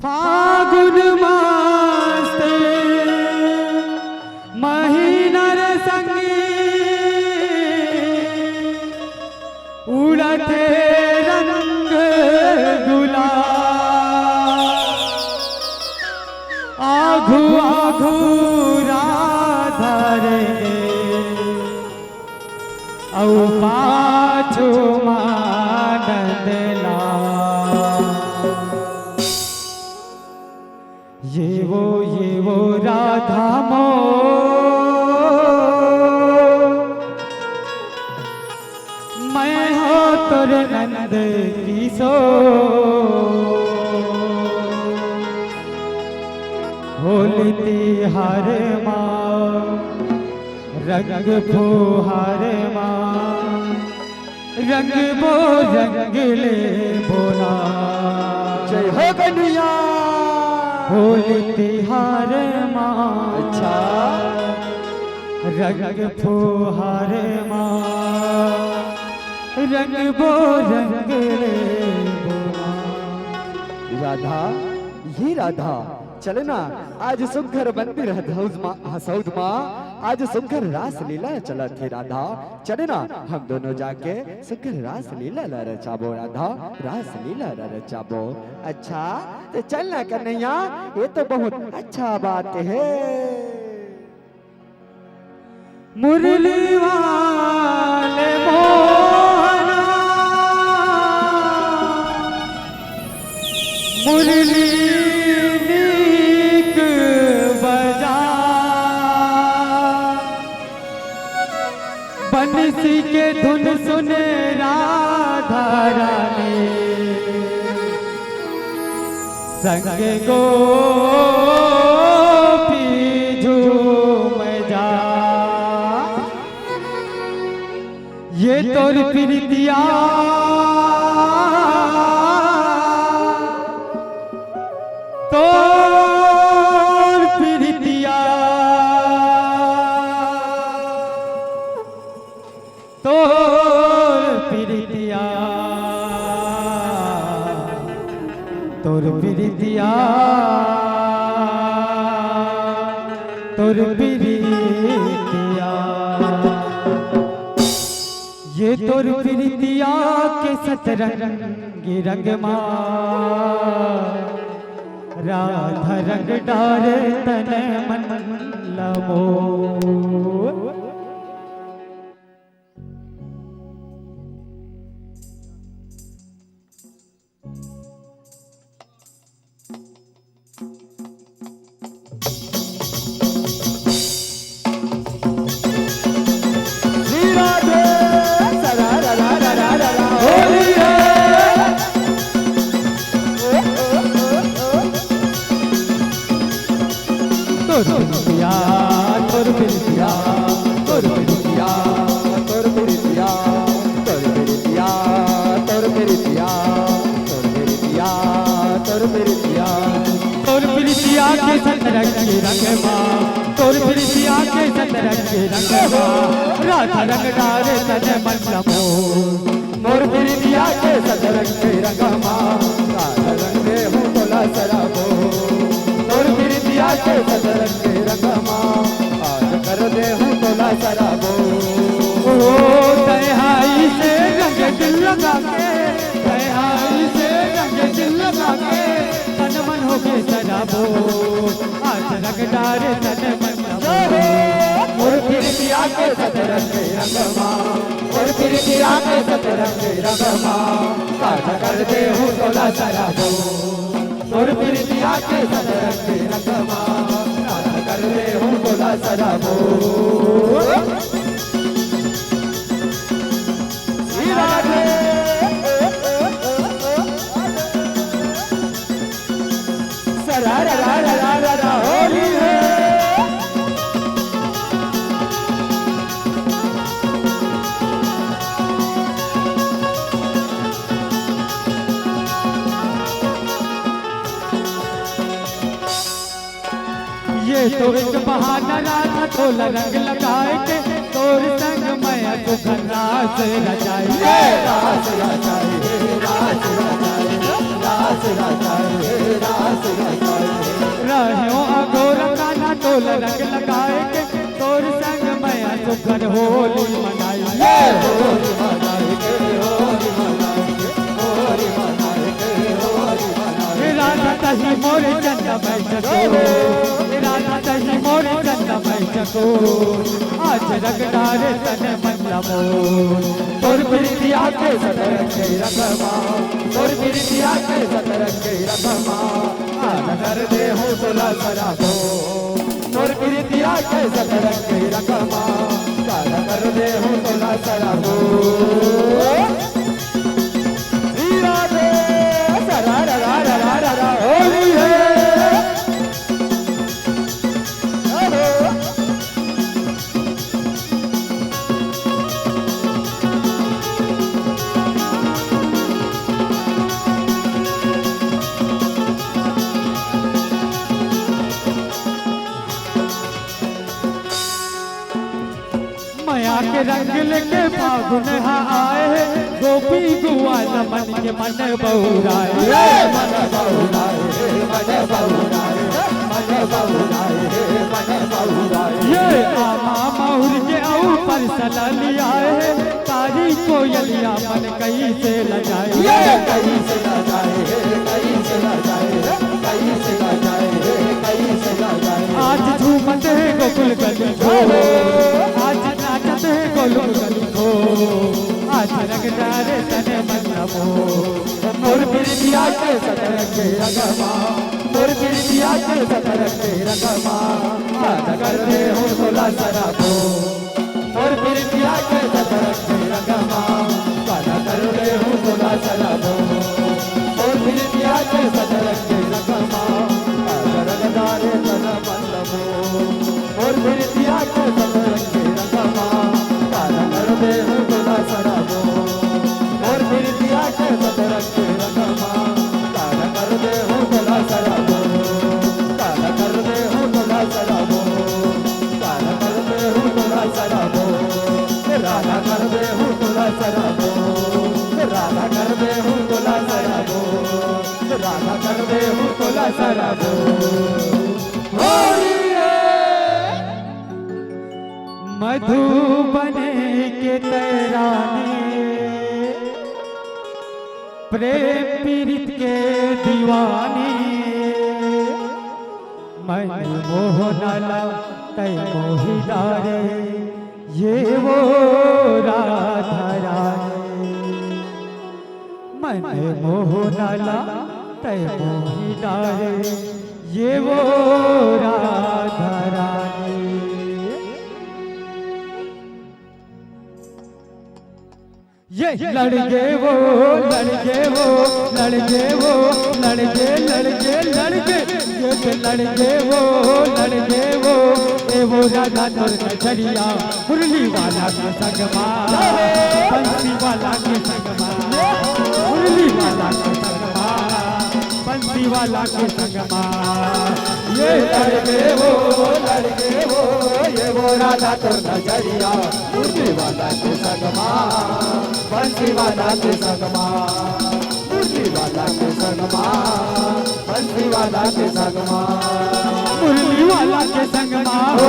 फागुन मास महीनर संगी उड़ते रंग गुलाल आघु आघु राधा रे औ पाछू मानंदला ये वो राधा मो मैं हो तुर नंद किशोर होली तिहार माँ रंग फुहार माँ रंग बो रंग ले बोला जय हो कन्हैया। होली तिहार माँ अच्छा रंग फुहार माँ रंग बो रंग ले बोला। राधा, ये राधा चले ना आज सुंदर मंदिर हसौद माँ आज सुंदर रास लीला चला थी राधा चले ना हम दोनों जाके सुंदर रास लीला ला रचाबो राधा रास लीला ला रचाबो। अच्छा तो चलना कन्हैया ये तो बहुत अच्छा बात है। मुरली वाले मोहना मुरली नीक बजा बंसी के धुन सुन राधा रानी संग गोपी झूम जा ये तोर प्रीतिया तोर प्रीतिया तोर प्रीतिया तोर प्रीतिया तोर प्रीतिया ये तोर प्रीतिया के सतरंगी रंग माँ राधा रंग डारे तन मन लमो। तोर प्रीतिया तोर प्रीतिया तोर प्रीतिया तोर प्रीतिया तोर प्रीतिया तोर प्रीतिया तोर प्रीतिया तोर प्रीतिया के सतरंगी रंग माँ तोर प्रीतिया के सतरंगी रंग माँ राधा रंग डारे तन मन लमो। मोर प्रीतिया के सतरंगी रंग माँ राधा रंग दे हूँ तोला सराबो। तोर प्रीतिया के सतरंगी रंग माँ आज कर दे हूँ तोला सराबो। ओ तन्हाई से रंग दिल लगा के तन्हाई से रंग दिल लगा के तन मन हो के सराबो आज रंग डारे तन मन लमो। मोर प्रीतिया के सतरंगी रंग माँ मोर प्रीतिया के सतरंगी रंग माँ आज कर दे हूँ तोला सराबो। तोर प्रीतिया के सतरंगी रंग माँ आज कर दे हूँ तोला सराबो। राधे सरा रा रा रा रा रा होली है। ये तो एक बहाना राधा तोला रंग लगाए के तोर संग मैं सुखन रास रचाई रास रचाए रास रचाए रास रचाए रास गोल रंग लगाए के तोर संग मैं सुघर होली मनाई होली मनाए के होली मनाए के होली मनाए के होली मनाए राधा तही मोरे चंदा बैठको राधा तही मोरे चंदा बैठको आज रंग डारे तन मन लमो तोर प्रीतिया के सदर के रखमा तोर प्रीतिया के सदर के रखमा आज कर दे हो तोला सराबो तोर प्रीतिया के सदर के रखमा आज कर दे हो तोला सराबो राधे सरा रा रा रा रा रा होली है माया के रंग लेके फागुन आए गोपी गुआल मन के मन बहुराए मन बहुराए मन बहुराए मन बहुराए मन बहुराए ये आमा महुर के ऊपर सलालिया है तारी कोयलिया मन कहीं से लजाए ये कहीं से न जाए कहीं से न जाए कहीं से न जाए कहीं से न जाए आज झूमत है गोकुल गली को आज नाचत है गोकुल गली को आज रंग डारे तने मन नमो मोर प्रीतिया के सदर के रगमा मोर प्रीतिया के सदर के रगमा आज कर दे हो तोला सराबो मोर प्रीतिया के सदर के रगमा आज कर दे हो तोला सराबो मोर प्रीतिया के सदर के रगमा आज रंगदारे तन बंदबो मोर प्रीतिया के सदर के रगमा आज कर दे हो तोला सराबो मोर प्रीतिया के सदर के रगमा आज कर दे हो तोला सराबो आज कर दे हो तोला सराबो आज कर दे हो तोला सराबो राधा कर दे हो तोला सराबो राधा कर दे हो तोला सराबो राधा कर दे हो तोला सराबो होली मधुबन के तराने प्रेम पीड़ित के दीवाने मन मोहनाला तय मोहिदारे ये वो राधा रानी मन मोहनाला तय मोहिदारे ये वो राधा रानी ये लड़के वो लड़के वो लड़के वो लड़के लड़के लड़के ये लड़के वो लड़के वो ए वो राधा तोर नजरिया मुरली वाला के संगमा बंसी वाला के संगमा मुरली वाला के संगमा बंसी वाला के संगमा ये लड़के वो ये वो राधा तो नजरिया मुरली वाला के संगमा बंसी वाला के संगमा मुरली वाला के संगमा बंसी वाला के संगमा मुरली वाला के संगमा हो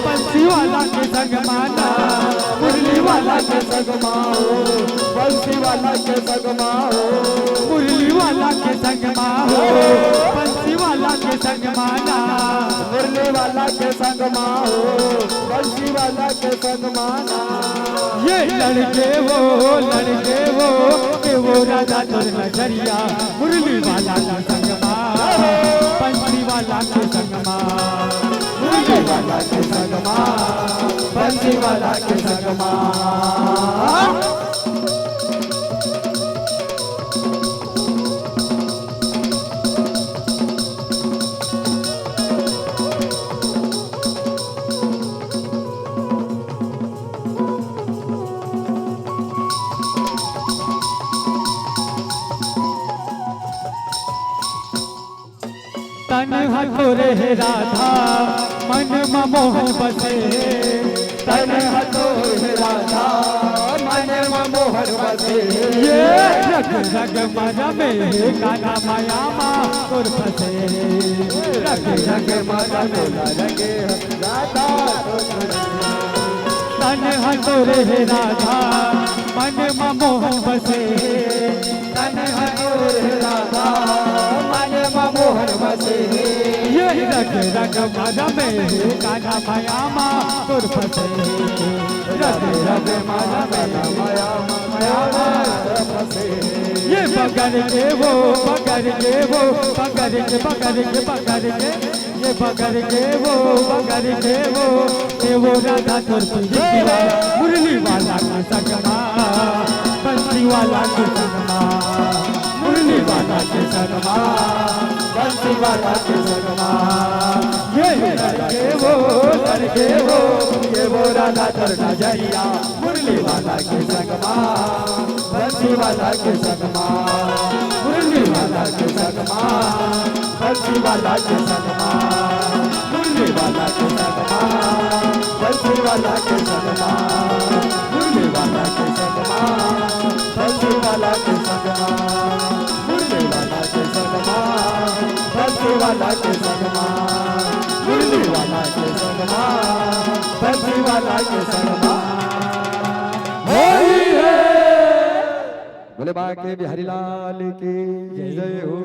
बंसी वाला के संगमा ना मुरली वाला के संगमा हो बंसी वाला के संगमा हो मुरली वाला के संगमा हो बंसी वाला के संगमा ना मुरली वाला के संगमा हो बंसी वाला के संगमा ना ये लड़के वो के वो राधा तोर नजरिया मुरली वाला के संगमा बंसी वाला के संगमा मुरली वाला के संगमा बंसी वाला के संगमा तन हथोरे हे राधा मन मोहन बसे तन हथोरे राधा मन मोहन बसे ये रग रग मजा में काना माया मा तुर फसे रग रग मजा में लगे राधा तन हतोरे हे राधा मन मोहन बसे तन हतोरे राधा मन मोहन बसे ये रग रग मजा में काना माया मा तुर फसे रग रग मजा में माया फसे ये पकड़ के वो पकड़ के वो पकड़ के पकड़ के पकड़ के ये पकड़ के वो पकड़ के वो राधा तुरपी मुरली वाला का सगमा बंसी वाला के सगमा मुरली वाला के सगमा बंसी वाला के सगमा ये करके वो राधा तुरना जरिया मुरली वाला के सगमा बंसी वाला के सगमा मुरली वाला के सगमा बंसी वाला के सगमा मुरली वाला के सगमा बंसी वाला के सगमा मुरली वाला के सगमा बंसी वाला के सगमा मुरली वाला के सगमा बंसी वाला के सगमा मुरली वाला के सगमा बंसी वाला के सगमा बोले बाके बिहारी लाल की जय हो।